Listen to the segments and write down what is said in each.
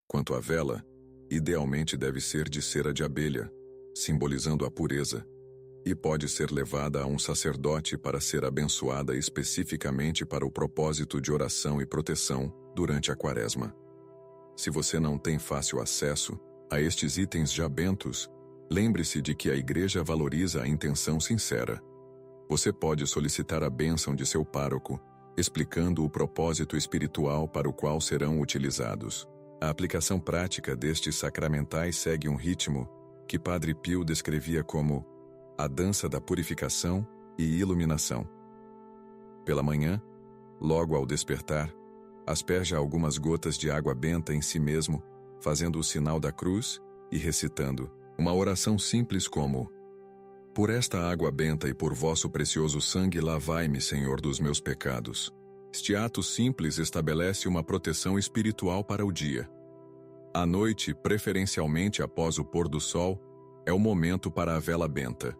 Quanto à vela, idealmente deve ser de cera de abelha, simbolizando a pureza, e pode ser levada a um sacerdote para ser abençoada especificamente para o propósito de oração e proteção durante a Quaresma. Se você não tem fácil acesso a estes itens já bentos, lembre-se de que a Igreja valoriza a intenção sincera. Você pode solicitar a bênção de seu pároco, explicando o propósito espiritual para o qual serão utilizados. A aplicação prática destes sacramentais segue um ritmo que Padre Pio descrevia como a dança da purificação e iluminação. Pela manhã, logo ao despertar, asperja algumas gotas de água benta em si mesmo, fazendo o sinal da cruz e recitando uma oração simples como: por esta água benta e por vosso precioso sangue lavai-me, Senhor, dos meus pecados. Este ato simples estabelece uma proteção espiritual para o dia. À noite, preferencialmente após o pôr do sol, é o momento para a vela benta.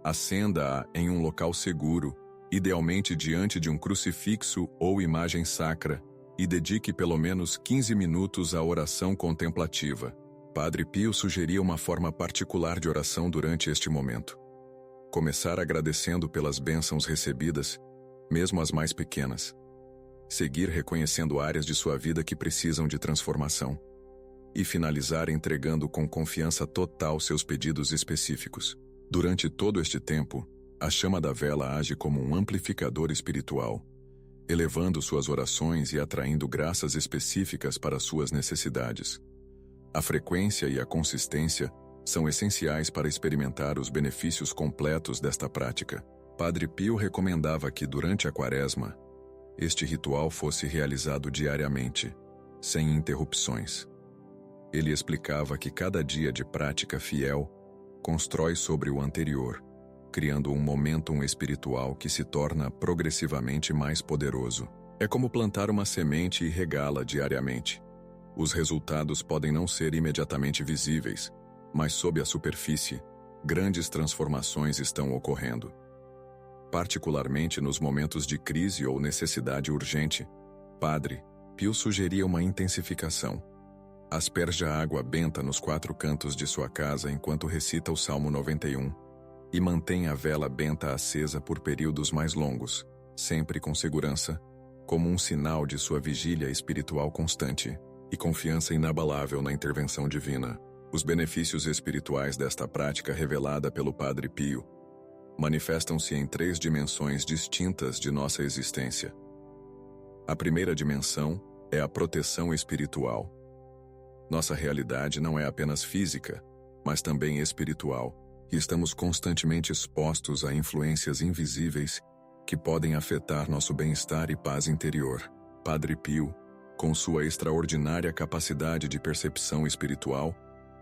Acenda-a em um local seguro, idealmente diante de um crucifixo ou imagem sacra, e dedique pelo menos 15 minutos à oração contemplativa. Padre Pio sugeria uma forma particular de oração durante este momento. Começar agradecendo pelas bênçãos recebidas, mesmo as mais pequenas. Seguir reconhecendo áreas de sua vida que precisam de transformação. E finalizar entregando com confiança total seus pedidos específicos. Durante todo este tempo, a chama da vela age como um amplificador espiritual, elevando suas orações e atraindo graças específicas para suas necessidades. A frequência e a consistência são essenciais para experimentar os benefícios completos desta prática. Padre Pio recomendava que, durante a Quaresma, este ritual fosse realizado diariamente, sem interrupções. Ele explicava que cada dia de prática fiel constrói sobre o anterior, criando um momentum espiritual que se torna progressivamente mais poderoso. É como plantar uma semente e regá-la diariamente. Os resultados podem não ser imediatamente visíveis, mas sob a superfície, grandes transformações estão ocorrendo. Particularmente nos momentos de crise ou necessidade urgente, Padre Pio sugeria uma intensificação. Asperja água benta nos 4 cantos de sua casa enquanto recita o Salmo 91, e mantém a vela benta acesa por períodos mais longos, sempre com segurança, como um sinal de sua vigília espiritual constante e confiança inabalável na intervenção divina. Os benefícios espirituais desta prática revelada pelo Padre Pio manifestam-se em 3 dimensões distintas de nossa existência. A primeira dimensão é a proteção espiritual. Nossa realidade não é apenas física, mas também espiritual, e estamos constantemente expostos a influências invisíveis que podem afetar nosso bem-estar e paz interior. Padre Pio, com sua extraordinária capacidade de percepção espiritual,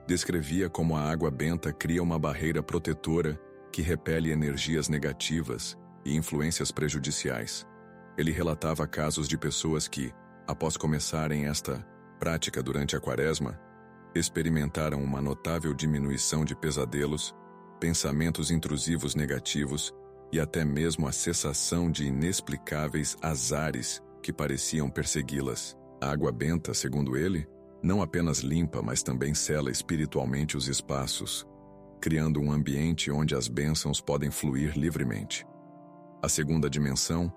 descrevia como a água benta cria uma barreira protetora que repele energias negativas e influências prejudiciais. Ele relatava casos de pessoas que, após começarem esta prática durante a Quaresma, experimentaram uma notável diminuição de pesadelos, pensamentos intrusivos negativos e até mesmo a cessação de inexplicáveis azares que pareciam persegui-las. A água benta, segundo ele, não apenas limpa, mas também sela espiritualmente os espaços, criando um ambiente onde as bênçãos podem fluir livremente. A segunda dimensão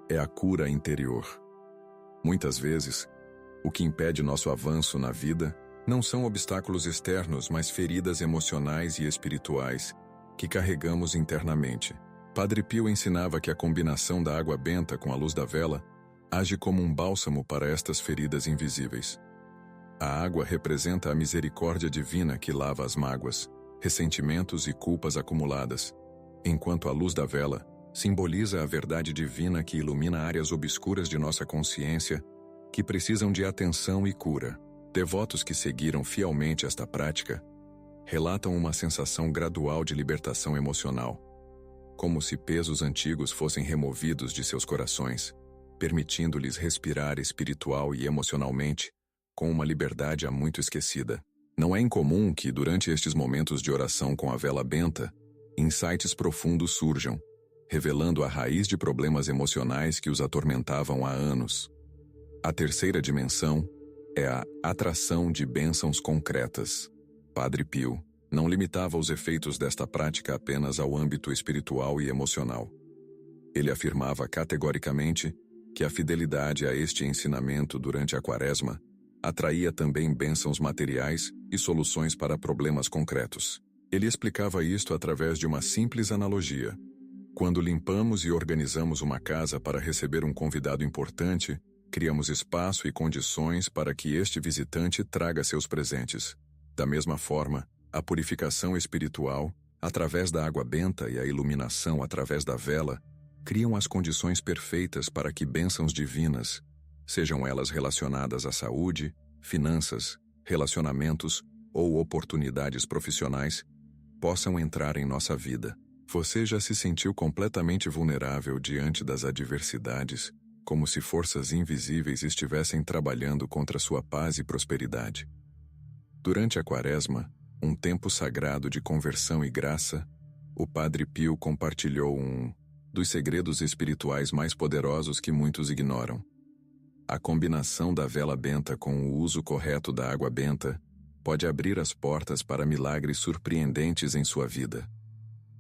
é a cura interior. Muitas vezes, o que impede nosso avanço na vida não são obstáculos externos, mas feridas emocionais e espirituais que carregamos internamente. Padre Pio ensinava que a combinação da água benta com a luz da vela age como um bálsamo para estas feridas invisíveis. A água representa a misericórdia divina que lava as mágoas, ressentimentos e culpas acumuladas, enquanto a luz da vela simboliza a verdade divina que ilumina áreas obscuras de nossa consciência que precisam de atenção e cura. Devotos que seguiram fielmente esta prática relatam uma sensação gradual de libertação emocional, como se pesos antigos fossem removidos de seus corações, permitindo-lhes respirar espiritual e emocionalmente com uma liberdade há muito esquecida. Não é incomum que, durante estes momentos de oração com a vela benta, insights profundos surjam, revelando a raiz de problemas emocionais que os atormentavam há anos. A terceira dimensão é a atração de bênçãos concretas. Padre Pio não limitava os efeitos desta prática apenas ao âmbito espiritual e emocional. Ele afirmava categoricamente que a fidelidade a este ensinamento durante a Quaresma atraía também bênçãos materiais e soluções para problemas concretos. Ele explicava isto através de uma simples analogia. Quando limpamos e organizamos uma casa para receber um convidado importante, criamos espaço e condições para que este visitante traga seus presentes. Da mesma forma, a purificação espiritual, através da água benta e a iluminação através da vela, criam as condições perfeitas para que bênçãos divinas, sejam elas relacionadas à saúde, finanças, relacionamentos ou oportunidades profissionais, possam entrar em nossa vida. Você já se sentiu completamente vulnerável diante das adversidades, como se forças invisíveis estivessem trabalhando contra sua paz e prosperidade? Durante a Quaresma, um tempo sagrado de conversão e graça, o Padre Pio compartilhou um dos segredos espirituais mais poderosos que muitos ignoram. A combinação da vela benta com o uso correto da água benta pode abrir as portas para milagres surpreendentes em sua vida.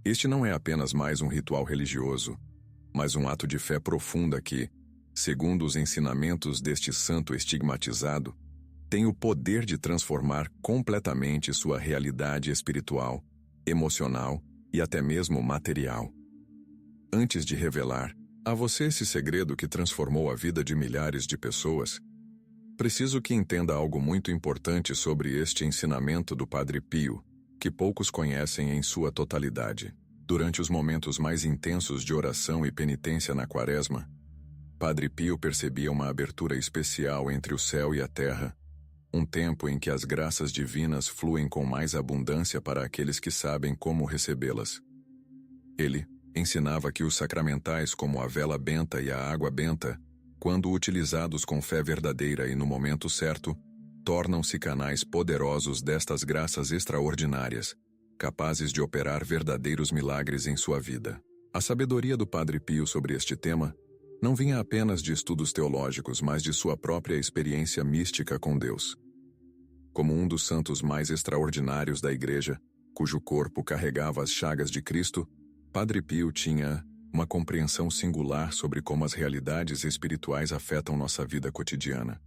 Este não é apenas mais um ritual religioso, mas um ato de fé profunda que, segundo os ensinamentos deste santo estigmatizado, tem o poder de transformar completamente sua realidade espiritual, emocional e até mesmo material. Antes de revelar a você esse segredo que transformou a vida de milhares de pessoas, preciso que entenda algo muito importante sobre este ensinamento do Padre Pio, que poucos conhecem em sua totalidade. Durante os momentos mais intensos de oração e penitência na Quaresma, Padre Pio percebia uma abertura especial entre o céu e a terra, um tempo em que as graças divinas fluem com mais abundância para aqueles que sabem como recebê-las. Ele ensinava que os sacramentais como a vela benta e a água benta, quando utilizados com fé verdadeira e no momento certo, tornam-se canais poderosos destas graças extraordinárias, capazes de operar verdadeiros milagres em sua vida. A sabedoria do Padre Pio sobre este tema não vinha apenas de estudos teológicos, mas de sua própria experiência mística com Deus. Como um dos santos mais extraordinários da Igreja, cujo corpo carregava as chagas de Cristo, Padre Pio tinha uma compreensão singular sobre como as realidades espirituais afetam nossa vida cotidiana.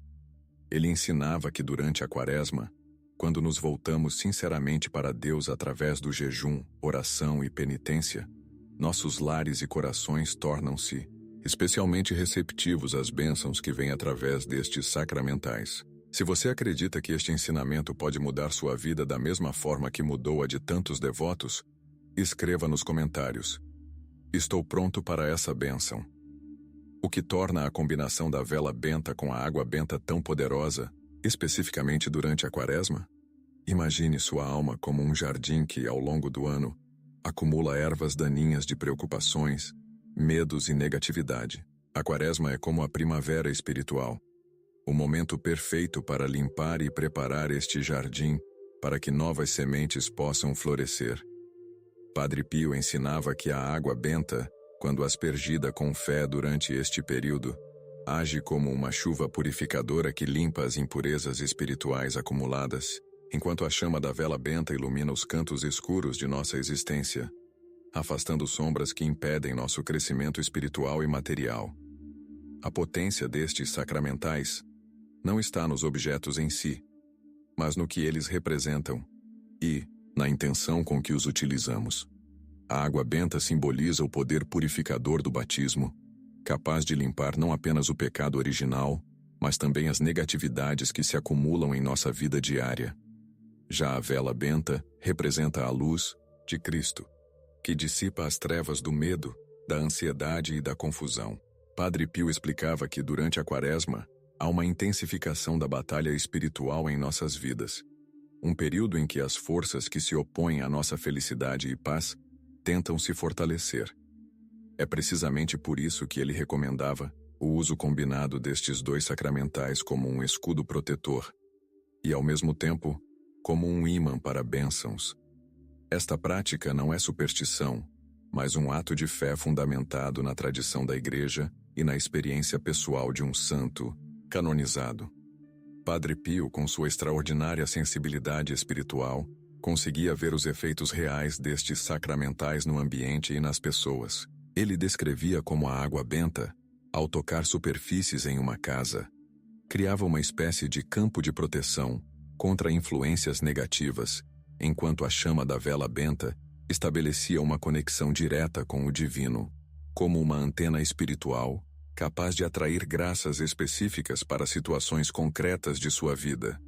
Ele ensinava que durante a Quaresma, quando nos voltamos sinceramente para Deus através do jejum, oração e penitência, nossos lares e corações tornam-se especialmente receptivos às bênçãos que vêm através destes sacramentais. Se você acredita que este ensinamento pode mudar sua vida da mesma forma que mudou a de tantos devotos, escreva nos comentários: estou pronto para essa bênção. O que torna a combinação da vela benta com a água benta tão poderosa, especificamente durante a Quaresma? Imagine sua alma como um jardim que, ao longo do ano, acumula ervas daninhas de preocupações, medos e negatividade. A Quaresma é como a primavera espiritual, o momento perfeito para limpar e preparar este jardim para que novas sementes possam florescer. Padre Pio ensinava que a água benta, quando aspergida com fé durante este período, age como uma chuva purificadora que limpa as impurezas espirituais acumuladas, enquanto a chama da vela benta ilumina os cantos escuros de nossa existência, afastando sombras que impedem nosso crescimento espiritual e material. A potência destes sacramentais não está nos objetos em si, mas no que eles representam e na intenção com que os utilizamos. A água benta simboliza o poder purificador do batismo, capaz de limpar não apenas o pecado original, mas também as negatividades que se acumulam em nossa vida diária. Já a vela benta representa a luz de Cristo, que dissipa as trevas do medo, da ansiedade e da confusão. Padre Pio explicava que durante a Quaresma há uma intensificação da batalha espiritual em nossas vidas, um período em que as forças que se opõem à nossa felicidade e paz tentam se fortalecer. É precisamente por isso que ele recomendava o uso combinado destes dois sacramentais como um escudo protetor e, ao mesmo tempo, como um ímã para bênçãos. Esta prática não é superstição, mas um ato de fé fundamentado na tradição da Igreja e na experiência pessoal de um santo canonizado. Padre Pio, com sua extraordinária sensibilidade espiritual, conseguia ver os efeitos reais destes sacramentais no ambiente e nas pessoas. Ele descrevia como a água benta, ao tocar superfícies em uma casa, criava uma espécie de campo de proteção contra influências negativas, enquanto a chama da vela benta estabelecia uma conexão direta com o divino, como uma antena espiritual, capaz de atrair graças específicas para situações concretas de sua vida.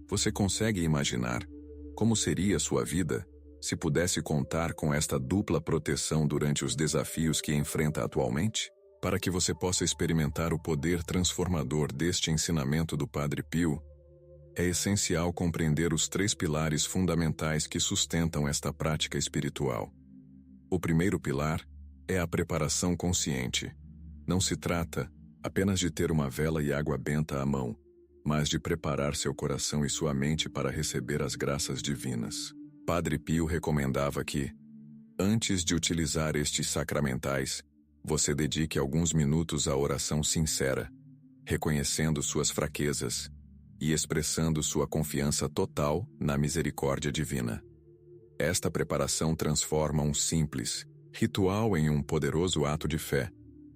Você consegue imaginar como seria sua vida se pudesse contar com esta dupla proteção durante os desafios que enfrenta atualmente? Para que você possa experimentar o poder transformador deste ensinamento do Padre Pio, é essencial compreender os 3 pilares fundamentais que sustentam esta prática espiritual. O primeiro pilar é a preparação consciente. Não se trata apenas de ter uma vela e água benta à mão, mas de preparar seu coração e sua mente para receber as graças divinas. Padre Pio recomendava que, antes de utilizar estes sacramentais, você dedique alguns minutos à oração sincera, reconhecendo suas fraquezas e expressando sua confiança total na misericórdia divina. Esta preparação transforma um simples ritual em um poderoso ato de fé,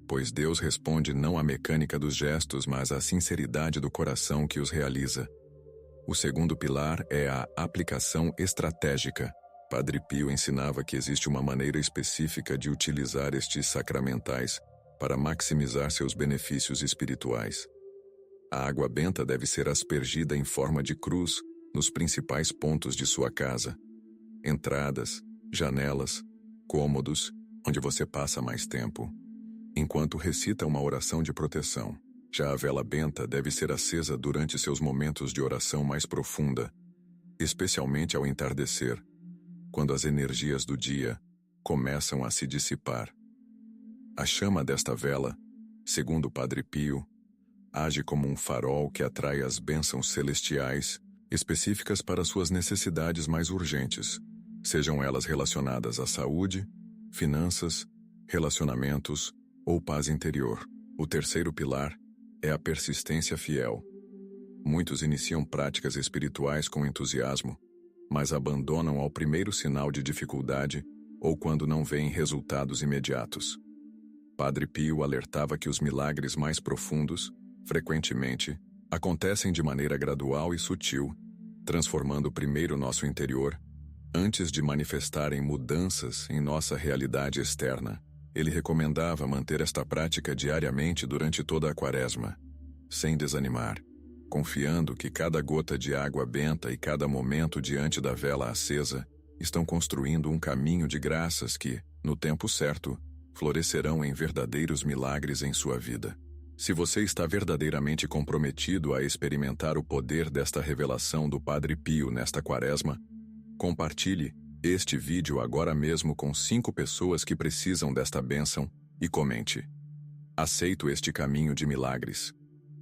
pois Deus responde não à mecânica dos gestos, mas à sinceridade do coração que os realiza. O segundo pilar é a aplicação estratégica. Padre Pio ensinava que existe uma maneira específica de utilizar estes sacramentais para maximizar seus benefícios espirituais. A água benta deve ser aspergida em forma de cruz nos principais pontos de sua casa: entradas, janelas, cômodos, onde você passa mais tempo, enquanto recita uma oração de proteção. Já a vela benta deve ser acesa durante seus momentos de oração mais profunda, especialmente ao entardecer, quando as energias do dia começam a se dissipar. A chama desta vela, segundo o Padre Pio, age como um farol que atrai as bênçãos celestiais específicas para suas necessidades mais urgentes, sejam elas relacionadas à saúde, finanças, relacionamentos ou paz interior. O terceiro pilar é a persistência fiel. Muitos iniciam práticas espirituais com entusiasmo, mas abandonam ao primeiro sinal de dificuldade ou quando não veem resultados imediatos. Padre Pio alertava que os milagres mais profundos, frequentemente, acontecem de maneira gradual e sutil, transformando primeiro nosso interior, antes de manifestarem mudanças em nossa realidade externa. Ele recomendava manter esta prática diariamente durante toda a Quaresma, sem desanimar, confiando que cada gota de água benta e cada momento diante da vela acesa estão construindo um caminho de graças que, no tempo certo, florescerão em verdadeiros milagres em sua vida. Se você está verdadeiramente comprometido a experimentar o poder desta revelação do Padre Pio nesta Quaresma, compartilhe este vídeo agora mesmo com 5 pessoas que precisam desta bênção e comente: aceito este caminho de milagres.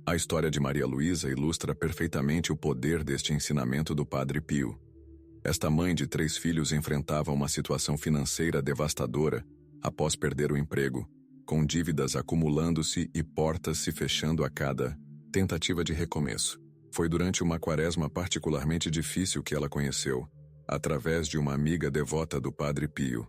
A história de Maria Luísa ilustra perfeitamente o poder deste ensinamento do Padre Pio. Esta mãe de 3 filhos enfrentava uma situação financeira devastadora após perder o emprego, com dívidas acumulando-se e portas se fechando a cada tentativa de recomeço. Foi durante uma Quaresma particularmente difícil que ela conheceu, através de uma amiga devota do Padre Pio,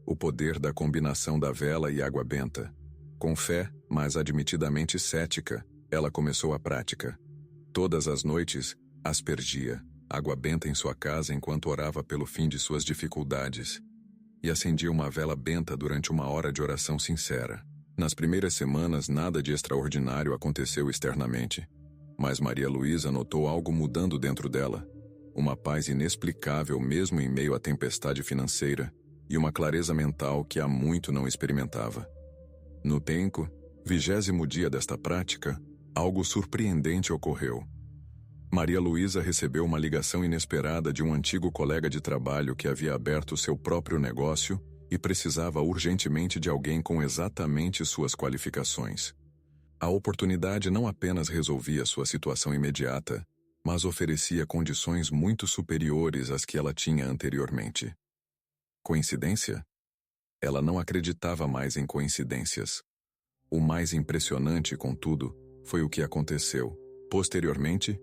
o poder da combinação da vela e água benta. Com fé, mas admitidamente cética, ela começou a prática. Todas as noites, aspergia água benta em sua casa enquanto orava pelo fim de suas dificuldades, e acendia uma vela benta durante uma hora de oração sincera. Nas primeiras semanas, nada de extraordinário aconteceu externamente, mas Maria Luísa notou algo mudando dentro dela, uma paz inexplicável mesmo em meio à tempestade financeira, e uma clareza mental que há muito não experimentava. No 20º dia desta prática, algo surpreendente ocorreu. Maria Luísa recebeu uma ligação inesperada de um antigo colega de trabalho que havia aberto seu próprio negócio e precisava urgentemente de alguém com exatamente suas qualificações. A oportunidade não apenas resolvia sua situação imediata, mas oferecia condições muito superiores às que ela tinha anteriormente. Coincidência? Ela não acreditava mais em coincidências. O mais impressionante, contudo, foi o que aconteceu. Posteriormente,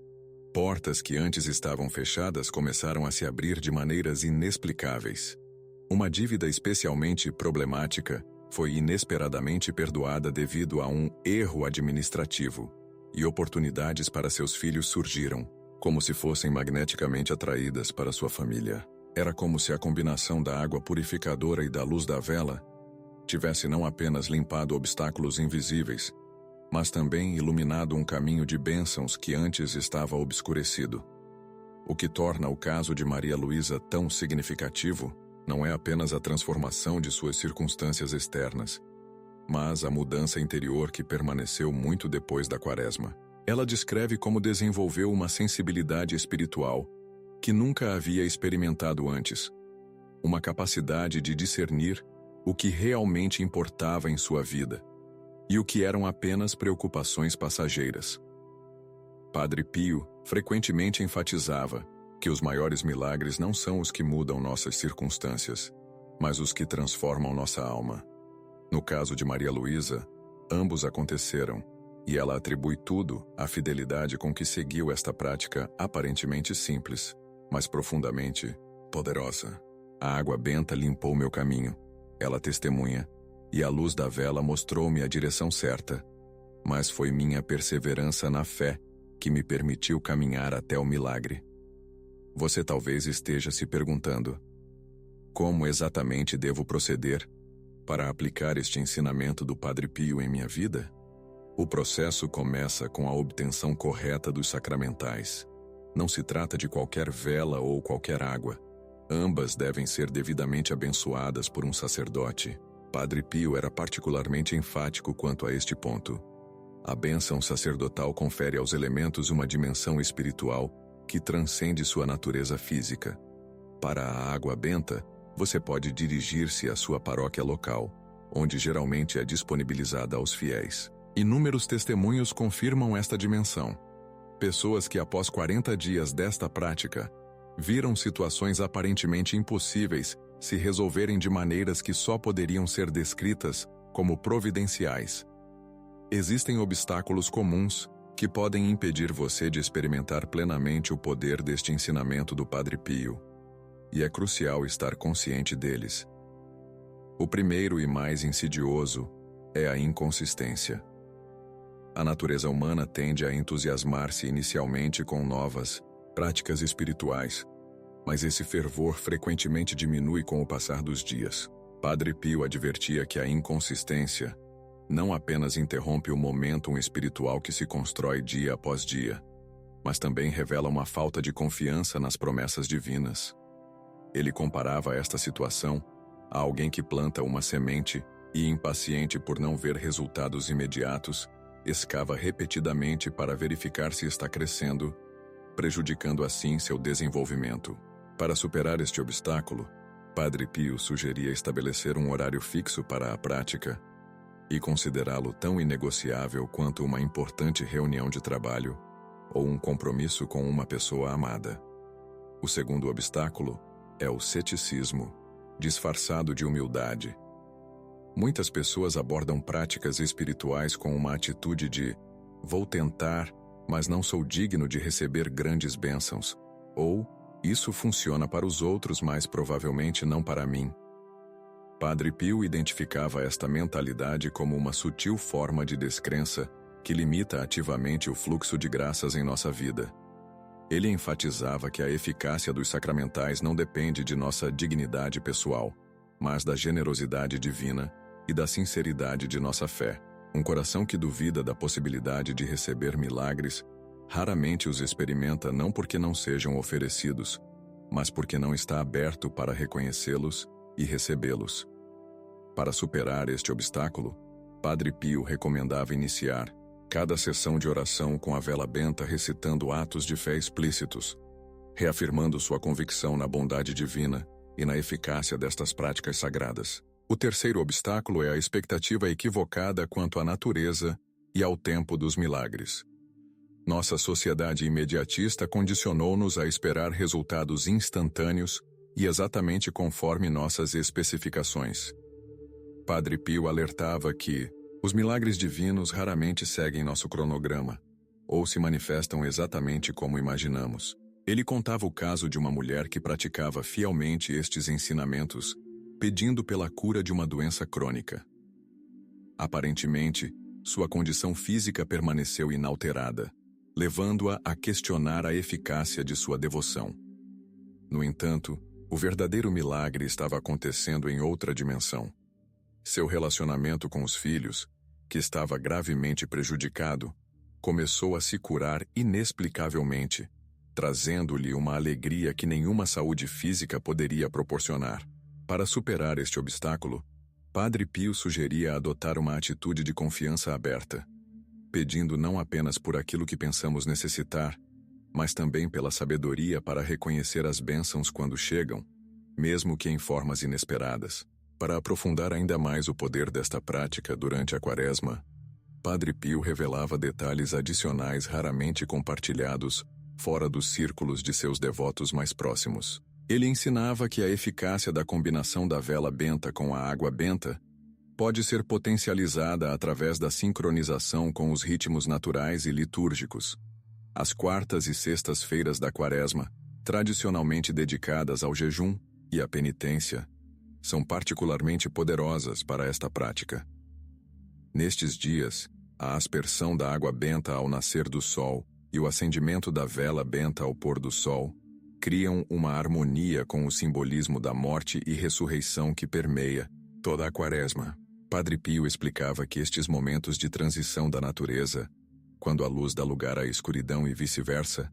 portas que antes estavam fechadas começaram a se abrir de maneiras inexplicáveis. Uma dívida especialmente problemática foi inesperadamente perdoada devido a um erro administrativo, e oportunidades para seus filhos surgiram, como se fossem magneticamente atraídas para sua família. Era como se a combinação da água purificadora e da luz da vela tivesse não apenas limpado obstáculos invisíveis, mas também iluminado um caminho de bênçãos que antes estava obscurecido. O que torna o caso de Maria Luísa tão significativo não é apenas a transformação de suas circunstâncias externas, mas a mudança interior que permaneceu muito depois da Quaresma. Ela descreve como desenvolveu uma sensibilidade espiritual que nunca havia experimentado antes, uma capacidade de discernir o que realmente importava em sua vida e o que eram apenas preocupações passageiras. Padre Pio frequentemente enfatizava que os maiores milagres não são os que mudam nossas circunstâncias, mas os que transformam nossa alma. No caso de Maria Luísa, ambos aconteceram, e ela atribui tudo à fidelidade com que seguiu esta prática aparentemente simples, mas profundamente poderosa. A água benta limpou meu caminho, ela testemunha, e a luz da vela mostrou-me a direção certa, mas foi minha perseverança na fé que me permitiu caminhar até o milagre. Você talvez esteja se perguntando: como exatamente devo proceder para aplicar este ensinamento do Padre Pio em minha vida? O processo começa com a obtenção correta dos sacramentais. Não se trata de qualquer vela ou qualquer água. Ambas devem ser devidamente abençoadas por um sacerdote. Padre Pio era particularmente enfático quanto a este ponto. A bênção sacerdotal confere aos elementos uma dimensão espiritual que transcende sua natureza física. Para a água benta, você pode dirigir-se à sua paróquia local, onde geralmente é disponibilizada aos fiéis. Inúmeros testemunhos confirmam esta dimensão. Pessoas que após 40 dias desta prática, viram situações aparentemente impossíveis se resolverem de maneiras que só poderiam ser descritas como providenciais. Existem obstáculos comuns que podem impedir você de experimentar plenamente o poder deste ensinamento do Padre Pio, e é crucial estar consciente deles. O primeiro e mais insidioso é a inconsistência. A natureza humana tende a entusiasmar-se inicialmente com novas práticas espirituais, mas esse fervor frequentemente diminui com o passar dos dias. Padre Pio advertia que a inconsistência não apenas interrompe o momentum espiritual que se constrói dia após dia, mas também revela uma falta de confiança nas promessas divinas. Ele comparava esta situação a alguém que planta uma semente e, impaciente por não ver resultados imediatos, escava repetidamente para verificar se está crescendo, prejudicando assim seu desenvolvimento. Para superar este obstáculo, Padre Pio sugeria estabelecer um horário fixo para a prática e considerá-lo tão inegociável quanto uma importante reunião de trabalho ou um compromisso com uma pessoa amada. O segundo obstáculo é o ceticismo, disfarçado de humildade. Muitas pessoas abordam práticas espirituais com uma atitude de "vou tentar, mas não sou digno de receber grandes bênçãos", ou "isso funciona para os outros, mas provavelmente não para mim". Padre Pio identificava esta mentalidade como uma sutil forma de descrença que limita ativamente o fluxo de graças em nossa vida. Ele enfatizava que a eficácia dos sacramentais não depende de nossa dignidade pessoal, mas da generosidade divina e da sinceridade de nossa fé. Um coração que duvida da possibilidade de receber milagres raramente os experimenta, não porque não sejam oferecidos, mas porque não está aberto para reconhecê-los e recebê-los. Para superar este obstáculo, Padre Pio recomendava iniciar cada sessão de oração com a vela benta recitando atos de fé explícitos, reafirmando sua convicção na bondade divina e na eficácia destas práticas sagradas. O terceiro obstáculo é a expectativa equivocada quanto à natureza e ao tempo dos milagres. Nossa sociedade imediatista condicionou-nos a esperar resultados instantâneos e exatamente conforme nossas especificações. Padre Pio alertava que os milagres divinos raramente seguem nosso cronograma. ou se manifestam exatamente como imaginamos. Ele contava o caso de uma mulher que praticava fielmente estes ensinamentos, pedindo pela cura de uma doença crônica. Aparentemente, sua condição física permaneceu inalterada, levando-a a questionar a eficácia de sua devoção. No entanto, o verdadeiro milagre estava acontecendo em outra dimensão. Seu relacionamento com os filhos, que estava gravemente prejudicado, começou a se curar inexplicavelmente, trazendo-lhe uma alegria que nenhuma saúde física poderia proporcionar. Para superar este obstáculo, Padre Pio sugeria adotar uma atitude de confiança aberta, pedindo não apenas por aquilo que pensamos necessitar, mas também pela sabedoria para reconhecer as bênçãos quando chegam, mesmo que em formas inesperadas. Para aprofundar ainda mais o poder desta prática durante a Quaresma, Padre Pio revelava detalhes adicionais raramente compartilhados fora dos círculos de seus devotos mais próximos. Ele ensinava que a eficácia da combinação da vela benta com a água benta pode ser potencializada através da sincronização com os ritmos naturais e litúrgicos. As quartas e sextas-feiras da Quaresma, tradicionalmente dedicadas ao jejum e à penitência, são particularmente poderosas para esta prática. Nestes dias, a aspersão da água benta ao nascer do sol e o acendimento da vela benta ao pôr do sol criam uma harmonia com o simbolismo da morte e ressurreição que permeia toda a Quaresma. Padre Pio explicava que estes momentos de transição da natureza, quando a luz dá lugar à escuridão e vice-versa,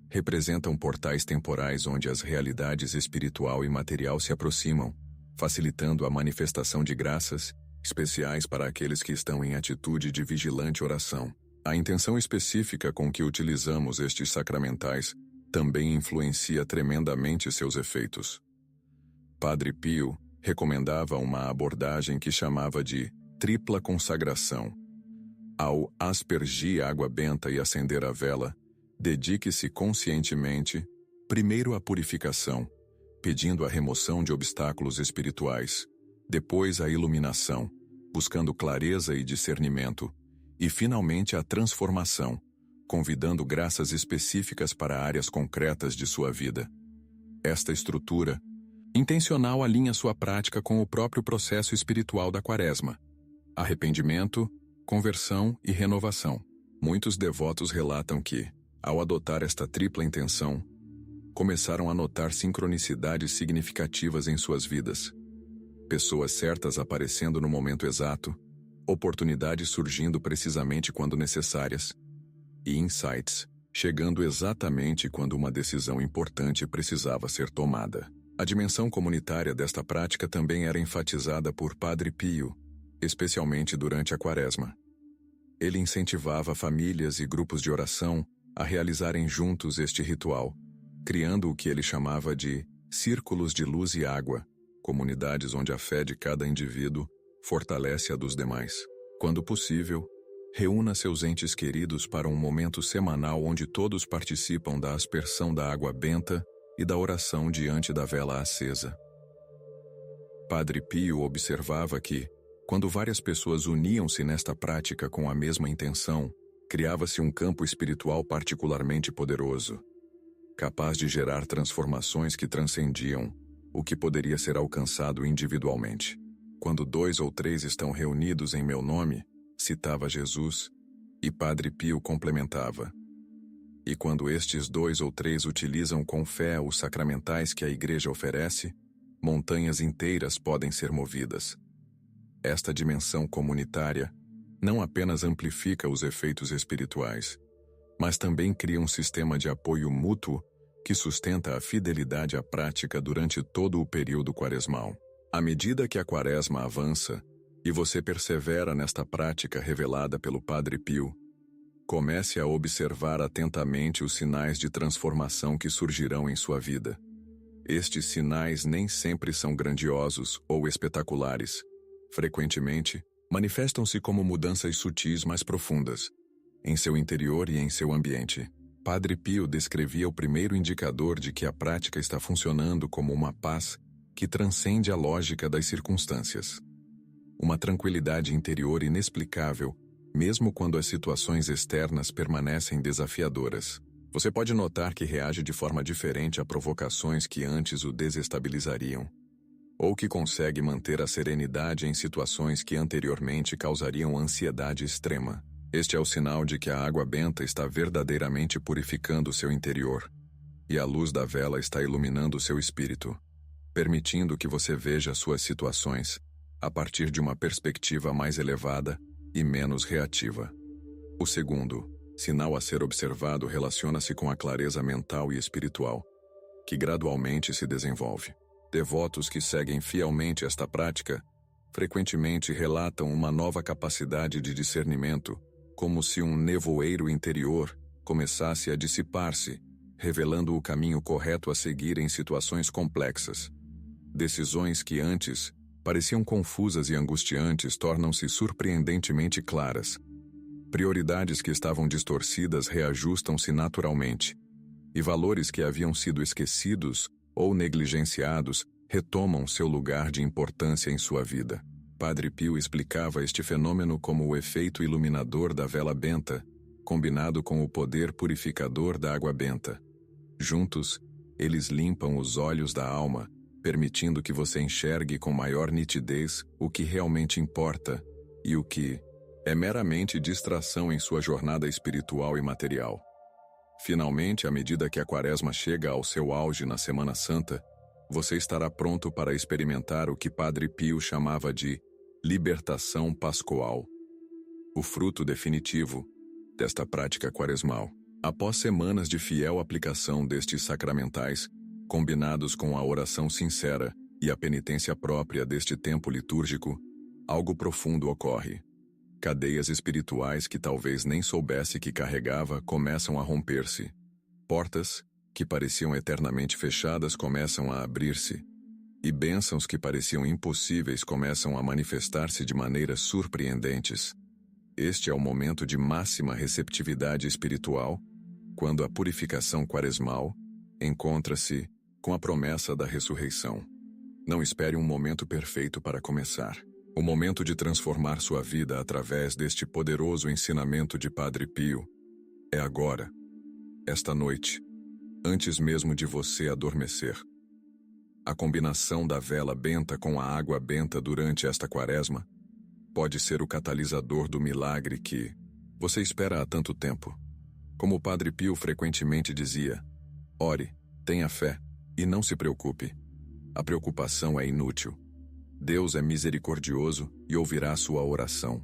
representam portais temporais onde as realidades espiritual e material se aproximam, facilitando a manifestação de graças especiais para aqueles que estão em atitude de vigilante oração. A intenção específica com que utilizamos estes sacramentais também influencia tremendamente seus efeitos. Padre Pio recomendava uma abordagem que chamava de tripla consagração. Ao aspergir água benta e acender a vela, dedique-se conscientemente, primeiro à purificação, pedindo a remoção de obstáculos espirituais, depois a iluminação, buscando clareza e discernimento, e finalmente a transformação, convidando graças específicas para áreas concretas de sua vida. Esta estrutura intencional alinha sua prática com o próprio processo espiritual da Quaresma: arrependimento, conversão e renovação. Muitos devotos relatam que, ao adotar esta tripla intenção, começaram a notar sincronicidades significativas em suas vidas. Pessoas certas aparecendo no momento exato, oportunidades surgindo precisamente quando necessárias, e insights chegando exatamente quando uma decisão importante precisava ser tomada. A dimensão comunitária desta prática também era enfatizada por Padre Pio, especialmente durante a Quaresma. Ele incentivava famílias e grupos de oração a realizarem juntos este ritual, criando o que ele chamava de círculos de luz e água, comunidades onde a fé de cada indivíduo fortalece a dos demais. Quando possível, reúna seus entes queridos para um momento semanal onde todos participam da aspersão da água benta e da oração diante da vela acesa. Padre Pio observava que, quando várias pessoas uniam-se nesta prática com a mesma intenção, criava-se um campo espiritual particularmente poderoso, capaz de gerar transformações que transcendiam o que poderia ser alcançado individualmente. Quando 2 ou 3 estão reunidos em meu nome, citava Jesus, e Padre Pio complementava: e quando estes 2 ou 3 utilizam com fé os sacramentais que a Igreja oferece, montanhas inteiras podem ser movidas. Esta dimensão comunitária não apenas amplifica os efeitos espirituais, mas também cria um sistema de apoio mútuo que sustenta a fidelidade à prática durante todo o período quaresmal. À medida que a Quaresma avança e você persevera nesta prática revelada pelo Padre Pio, comece a observar atentamente os sinais de transformação que surgirão em sua vida. Estes sinais nem sempre são grandiosos ou espetaculares. Frequentemente, manifestam-se como mudanças sutis mais profundas, em seu interior e em seu ambiente. Padre Pio descrevia o primeiro indicador de que a prática está funcionando como uma paz que transcende a lógica das circunstâncias. Uma tranquilidade interior inexplicável mesmo quando as situações externas permanecem desafiadoras. Você pode notar que reage de forma diferente a provocações que antes o desestabilizariam, ou que consegue manter a serenidade em situações que anteriormente causariam ansiedade extrema. Este é o sinal de que a água benta está verdadeiramente purificando seu interior, e a luz da vela está iluminando seu espírito, permitindo que você veja suas situações a partir de uma perspectiva mais elevada e menos reativa. O segundo sinal a ser observado relaciona-se com a clareza mental e espiritual, que gradualmente se desenvolve. Devotos que seguem fielmente esta prática frequentemente relatam uma nova capacidade de discernimento, como se um nevoeiro interior começasse a dissipar-se, revelando o caminho correto a seguir em situações complexas. Decisões que antes pareciam confusas e angustiantes tornam-se surpreendentemente claras. Prioridades que estavam distorcidas reajustam-se naturalmente, e valores que haviam sido esquecidos ou negligenciados retomam seu lugar de importância em sua vida. Padre Pio explicava este fenômeno como o efeito iluminador da vela benta, combinado com o poder purificador da água benta. Juntos, eles limpam os olhos da alma, permitindo que você enxergue com maior nitidez o que realmente importa e o que é meramente distração em sua jornada espiritual e material. Finalmente, à medida que a Quaresma chega ao seu auge na Semana Santa, você estará pronto para experimentar o que Padre Pio chamava de libertação pascual, o fruto definitivo desta prática quaresmal. Após semanas de fiel aplicação destes sacramentais, combinados com a oração sincera e a penitência própria deste tempo litúrgico, algo profundo ocorre. Cadeias espirituais que talvez nem soubesse que carregava começam a romper-se. Portas que pareciam eternamente fechadas começam a abrir-se. E bênçãos que pareciam impossíveis começam a manifestar-se de maneiras surpreendentes. Este é o momento de máxima receptividade espiritual, quando a purificação quaresmal encontra-se com a promessa da ressurreição. Não espere um momento perfeito para começar. O momento de transformar sua vida através deste poderoso ensinamento de Padre Pio é agora, esta noite, antes mesmo de você adormecer. A combinação da vela benta com a água benta durante esta quaresma pode ser o catalisador do milagre que você espera há tanto tempo. Como o Padre Pio frequentemente dizia, ore, tenha fé e não se preocupe. A preocupação é inútil. Deus é misericordioso e ouvirá sua oração.